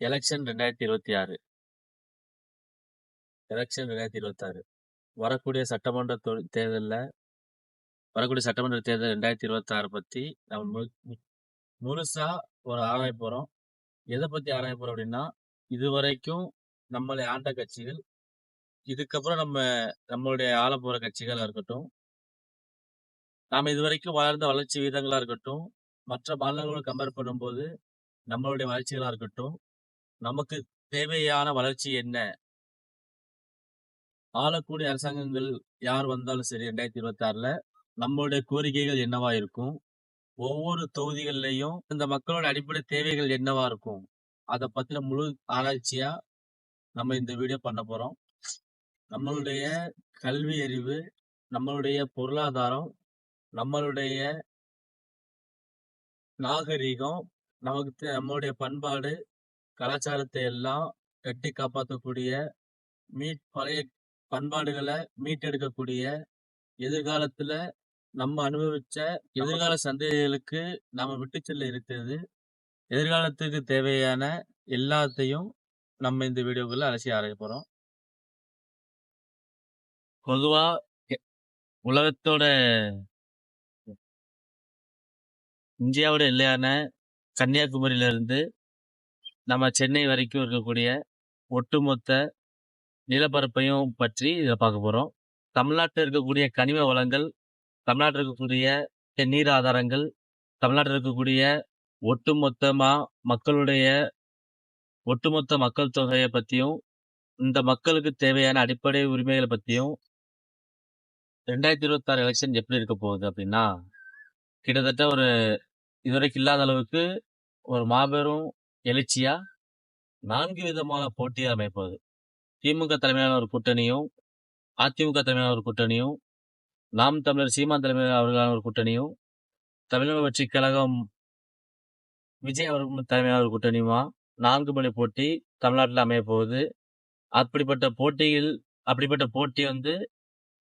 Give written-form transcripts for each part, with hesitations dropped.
Election 2026 election 2026 வரக்கூடிய சட்டமன்ற தேர்தலில் வரக்கூடிய சட்டமன்ற தேர்தல் 2026 பத்தி நம்ம முழுசா ஒரு ஆராய போறோம். எதை பத்தி ஆராய போறோம் அப்படின்னா, இதுவரைக்கும் நம்மளை ஆண்ட கட்சிகள், இதுக்கப்புறம் நம்மளுடைய ஆள போற கட்சிகளா இருக்கட்டும், நாம இதுவரைக்கும் வளர்ந்த வளர்ச்சி வீதங்களா இருக்கட்டும், மற்ற மாநிலங்களோட கம்பேர் பண்ணும்போது நம்மளுடைய வளர்ச்சிகளா இருக்கட்டும், நமக்கு தேவையான வளர்ச்சி என்ன, ஆளக்கூடிய அரசாங்கங்கள் யார் வந்தாலும் சரி 2026ல நம்மளுடைய கோரிக்கைகள் என்னவா இருக்கும், ஒவ்வொரு தொகுதிகள்லயும் இந்த மக்களோட அடிப்படை தேவைகள் என்னவா இருக்கும், அதை பத்தின முழு ஆராய்ச்சியா நம்ம இந்த வீடியோ பண்ண போறோம். நம்மளுடைய கல்வி அறிவு, நம்மளுடைய பொருளாதாரம், நம்மளுடைய நாகரீகம், நம்மளுடைய பண்பாடு, கலாச்சாரத்தை எல்லாம் கட்டி காப்பாற்றக்கூடிய பழைய பண்பாடுகளை மீட்டெடுக்கக்கூடிய, எதிர்காலத்துல நம்ம அனுபவிச்ச எதிர்கால சந்ததிகளுக்கு நாம விட்டு செல்ல இருக்கிறது, எதிர்காலத்துக்கு தேவையான எல்லாத்தையும் நம்ம இந்த வீடியோக்குள்ள அலசி ஆராய போறோம். பொதுவா உலகத்தோட இந்தியாவோட எல்லையான கன்னியாகுமரியில இருந்து நம்ம சென்னை வரைக்கும் இருக்கக்கூடிய ஒட்டுமொத்த நிலப்பரப்பையும் பற்றி இதை பார்க்க போறோம். தமிழ்நாட்டில் இருக்கக்கூடிய கனிம வளங்கள், தமிழ்நாட்டில் இருக்கக்கூடிய நீர் ஆதாரங்கள், தமிழ்நாட்டில் இருக்கக்கூடிய ஒட்டுமொத்த மக்கள் தொகையை பத்தியும், இந்த மக்களுக்கு தேவையான அடிப்படை உரிமைகளை பத்தியும் 2026 எலெக்ஷன் எப்படி இருக்க போகுது அப்படின்னா, கிட்டத்தட்ட ஒரு இதுவரைக்கும் இல்லாத அளவுக்கு ஒரு மாபெரும் எழுச்சியா 4 விதமான போட்டியை அமைப்பது. திமுக தலைமையிலான ஒரு கூட்டணியும், அதிமுக தலைமையிலான ஒரு கூட்டணியும், நாம் தமிழர் சீமான் தலைமையிலான அவர்களான ஒரு கூட்டணியும், தமிழக வெற்றி கழகம் விஜய் அவர்கள் தலைமையிலான ஒரு கூட்டணியுமா 4 முனை போட்டி தமிழ்நாட்டில் அமைய போகுது. அப்படிப்பட்ட போட்டி வந்து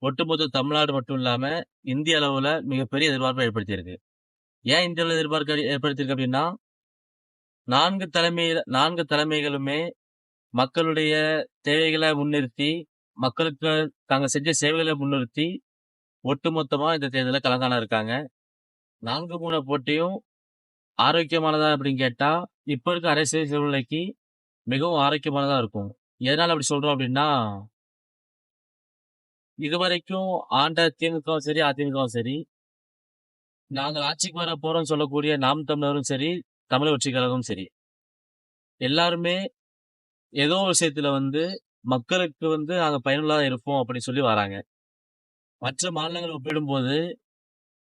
ஒட்டுமொத்த தமிழ்நாடு மட்டும் இல்லாம இந்திய அளவுல மிகப்பெரிய எதிர்பார்ப்பை ஏற்படுத்தியிருக்கு. ஏன் இந்திய அளவில் எதிர்பார்க்க ஏற்படுத்தியிருக்கு அப்படின்னா, 4 தலைமைகளுமே மக்களுடைய தேவைகளை முன்னிறுத்தி, மக்களுக்கு தாங்க செஞ்ச சேவைகளை முன்னிறுத்தி ஒட்டுமொத்தமா இந்த தேர்தல கலங்கான இருக்காங்க. 4 முனை போட்டியும் ஆரோக்கியமானதா அப்படின்னு கேட்டா, இப்ப இருக்க அரசியல் சூழ்நிலைக்கு மிகவும் ஆரோக்கியமானதா இருக்கும். எதனால அப்படி சொல்றோம் அப்படின்னா, இதுவரைக்கும் ஆண்ட திமுகவும் சரி, அதிமுகவும் சரி, நாங்கள் ஆட்சிக்கு வர போறோம்னு சொல்லக்கூடிய நாம் தமிழரும் சரி, தமிழக வெற்றி கழகமும் சரி, எல்லாருமே ஏதோ ஒரு விஷயத்துல வந்து மக்களுக்கு வந்து நாங்க பயனுள்ளதா இருப்போம் அப்படின்னு சொல்லி வராங்க. மற்ற மாநிலங்களை ஒப்பிடும்போது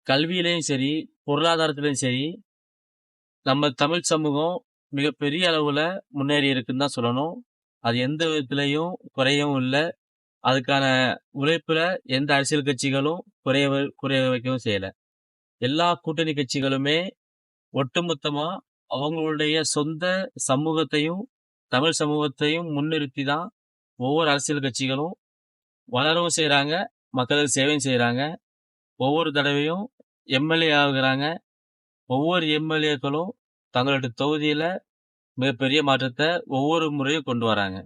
கல்வியிலையும் சரி, பொருளாதாரத்திலையும் சரி, நம்ம தமிழ் சமூகம் மிகப்பெரிய அளவுல முன்னேறி இருக்குன்னு தான் சொல்லணும். அது எந்த விதத்திலையும் குறையவும் இல்லை. அதுக்கான உழைப்புல எந்த அரசியல் கட்சிகளும் குறைய வைக்கவும் செய்யல. எல்லா கூட்டணி கட்சிகளுமே ஒட்டுமொத்தமா அவங்களுடைய சொந்த சமூகத்தையும் தமிழ் சமூகத்தையும் முன்னிறுத்தி தான் ஒவ்வொரு அரசியல் கட்சிகளும் வளரவும் செய்யறாங்க, மக்களுக்கு சேவையும் செய்யறாங்க. ஒவ்வொரு தடவையும் எம்எல்ஏ ஆகுறாங்க. ஒவ்வொரு எம்எல்ஏக்களும் தங்களுடைய தொகுதியில மிகப்பெரிய மாற்றத்தை ஒவ்வொரு முறையும் கொண்டு வராங்க.